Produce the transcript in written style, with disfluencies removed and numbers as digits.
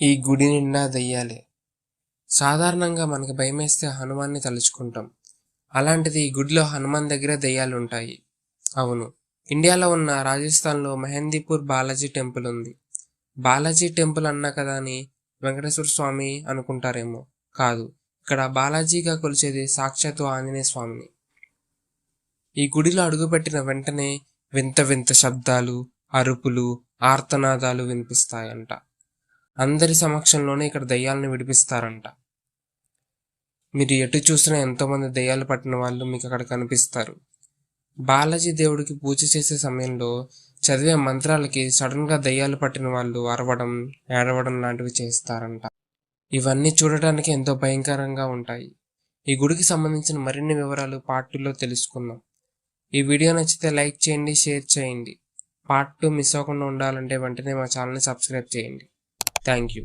ఈ గుడి నిండా దెయ్యాలే. సాధారణంగా మనకి భయమేస్తే హనుమాన్ని తలుచుకుంటాం. అలాంటిది ఈ గుడిలో హనుమాన్ దగ్గరే దెయ్యాలుంటాయి. అవును, ఇండియాలో ఉన్న రాజస్థాన్లో మెహందీపూర్ బాలాజీ టెంపుల్ ఉంది. బాలాజీ టెంపుల్ అన్నా కదా అని వెంకటేశ్వర స్వామి అనుకుంటారేమో. కాదు, ఇక్కడ బాలాజీగా కొలిచేది సాక్షాత్తు ఆంజనేయ స్వామిని. ఈ గుడిలో అడుగుపెట్టిన వెంటనే వింత వింత శబ్దాలు, అరుపులు, ఆర్తనాదాలు వినిపిస్తాయంట. అందరి సమక్షంలోనే ఇక్కడ దెయ్యాలను విడిపిస్తారంట. మీరు ఎటు చూసినా ఎంతోమంది దెయ్యాలు పట్టిన వాళ్ళు మీకు అక్కడ కనిపిస్తారు. బాలాజీ దేవుడికి పూజ చేసే సమయంలో చదివే మంత్రాలకి సడన్గా దెయ్యాలు పట్టిన వాళ్ళు అరవడం, ఏడవడం లాంటివి చేస్తారంట. ఇవన్నీ చూడటానికి ఎంతో భయంకరంగా ఉంటాయి. ఈ గుడికి సంబంధించిన మరిన్ని వివరాలు పార్ట్ 2లో తెలుసుకుందాం. ఈ వీడియో నచ్చితే లైక్ చేయండి, షేర్ చేయండి. పార్ట్ 2 మిస్ అవ్వకుండా ఉండాలంటే వెంటనే మా ఛానల్ని సబ్స్క్రైబ్ చేయండి. Thank you.